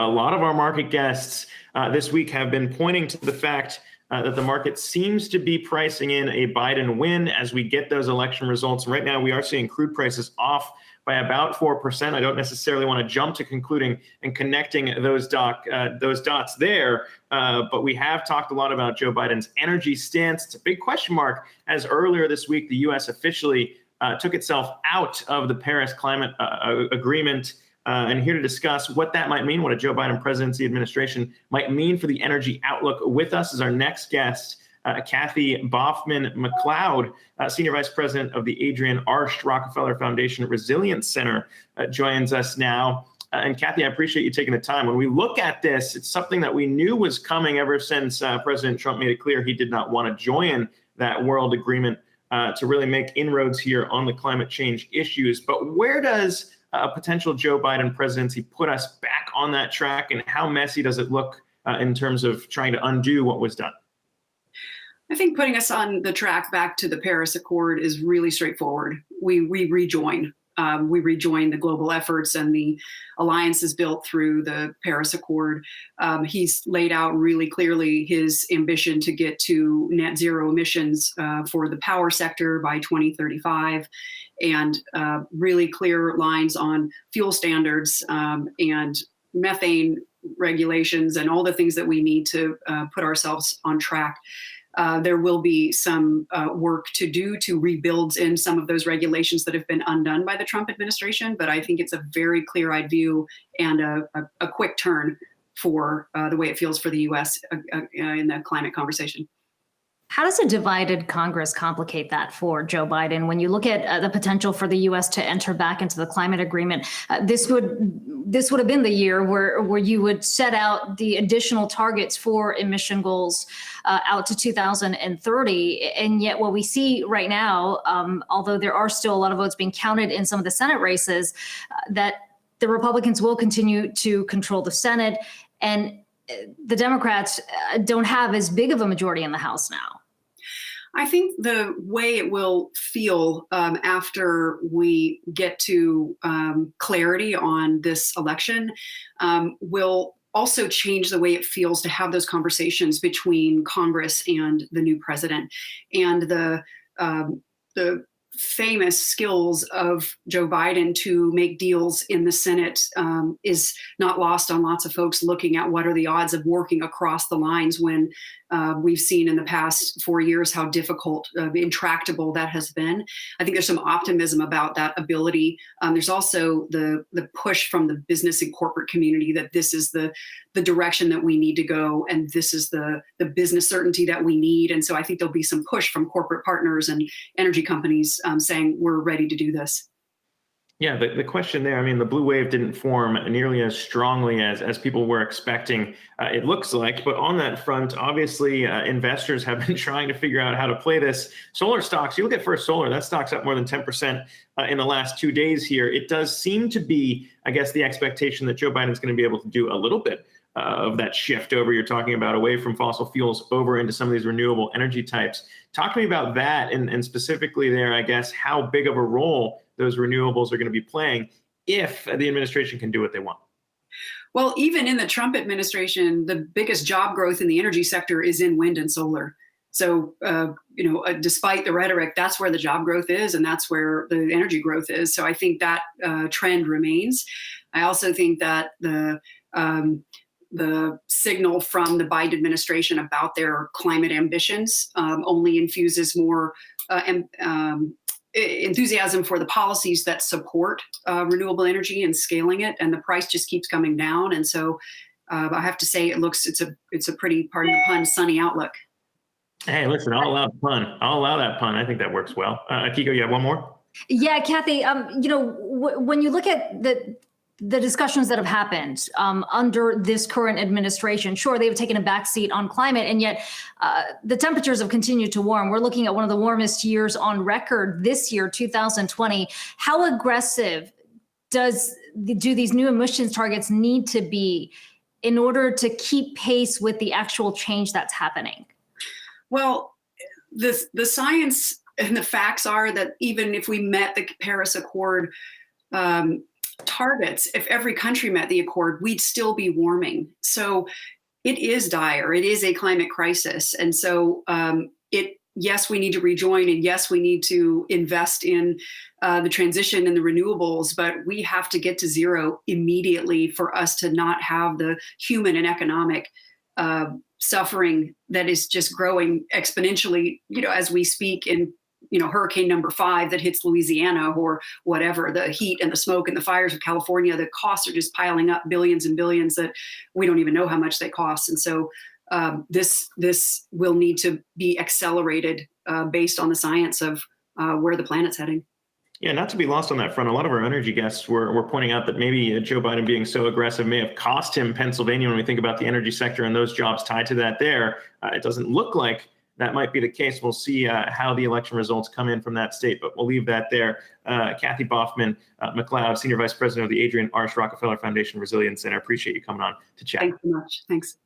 A lot of our market guests this week have been pointing to the fact that the market seems to be pricing in a Biden win as we get those election results. Right now, we are seeing crude prices off by about 4%. I don't necessarily want to jump to concluding and connecting those dots there, but we have talked a lot about Joe Biden's energy stance. It's a big question mark, as earlier this week, the U.S. officially took itself out of the Paris Climate Agreement. And here to discuss what that might mean, what a Joe Biden presidency administration might mean for the energy outlook with us is our next guest, Kathy Baughman-McLeod, Senior Vice President of the Adrienne Arsht Rockefeller Foundation Resilience Center, joins us now. And Kathy, I appreciate you taking the time. When we look at this, it's something that we knew was coming ever since President Trump made it clear he did not want to join that world agreement to really make inroads here on the climate change issues. But where does a potential Joe Biden presidency put us back on that track, and how messy does it look in terms of trying to undo what was done? I think putting us on the track back to the Paris Accord is really straightforward. We rejoin. We rejoin the global efforts and the alliances built through the Paris Accord. He's laid out really clearly his ambition to get to net zero emissions for the power sector by 2035, and really clear lines on fuel standards and methane regulations and all the things that we need to put ourselves on track. There will be some work to do to rebuild in some of those regulations that have been undone by the Trump administration, but I think it's a very clear-eyed view and a quick turn for the way it feels for the U.S. In the climate conversation. How does a divided Congress complicate that for Joe Biden? When you look at the potential for the U.S. to enter back into the climate agreement, this would have been the year where you would set out the additional targets for emission goals out to 2030. And yet what we see right now, although there are still a lot of votes being counted in some of the Senate races, that the Republicans will continue to control the Senate, and the Democrats don't have as big of a majority in the House now. I think the way it will feel after we get to clarity on this election will also change the way it feels to have those conversations between Congress and the new president. And the famous skills of Joe Biden to make deals in the Senate is not lost on lots of folks looking at what are the odds of working across the lines when we've seen in the past 4 years how difficult, intractable that has been. I think there's some optimism about that ability. There's also the push from the business and corporate community that this is the direction that we need to go, and this is the business certainty that we need. And so I think there'll be some push from corporate partners and energy companies saying we're ready to do this. Yeah, the question there, I mean, the blue wave didn't form nearly as strongly as people were expecting, it looks like. But on that front, obviously, investors have been trying to figure out how to play this. Solar stocks, you look at First Solar, that stock's up more than 10% in the last 2 days here. It does seem to be, I guess, the expectation that Joe Biden's going to be able to do a little bit of that shift over you're talking about, away from fossil fuels over into some of these renewable energy types. Talk to me about that, and specifically there, I guess, how big of a role those renewables are going to be playing if the administration can do what they want. Well, even in the Trump administration, the biggest job growth in the energy sector is in wind and solar. So, despite the rhetoric, that's where the job growth is, and that's where the energy growth is. So I think that trend remains. I also think that the signal from the Biden administration about their climate ambitions only infuses more enthusiasm for the policies that support renewable energy and scaling it, and the price just keeps coming down. And so I have to say, it's a pretty, pardon the pun, sunny outlook. Hey, listen, I'll allow the pun. I'll allow that pun. I think that works well. Kiko, you have one more? Yeah, Kathy, when you look at the discussions that have happened under this current administration, sure, they've taken a backseat on climate, and yet the temperatures have continued to warm. We're looking at one of the warmest years on record this year, 2020. How aggressive do these new emissions targets need to be in order to keep pace with the actual change that's happening? Well, the science and the facts are that even if we met the Paris Accord targets, if every country met the accord, we'd still be warming. So it is dire. It is a climate crisis. And so yes, we need to rejoin, and yes, we need to invest in the transition and the renewables, but we have to get to zero immediately for us to not have the human and economic suffering that is just growing exponentially, as we speak, in hurricane number 5 that hits Louisiana, or whatever, the heat and the smoke and the fires of California. The costs are just piling up, billions and billions that we don't even know how much they cost. And so this will need to be accelerated based on the science of where the planet's heading. Yeah, not to be lost on that front, a lot of our energy guests were pointing out that maybe Joe Biden being so aggressive may have cost him Pennsylvania when we think about the energy sector and those jobs tied to that there. It doesn't look like that might be the case. We'll see how the election results come in from that state, but we'll leave that there. Kathy Baughman-McLeod, Senior Vice President of the Adrienne R. Rockefeller Foundation Resilience Center. I appreciate you coming on to chat. Thanks so much. Thanks.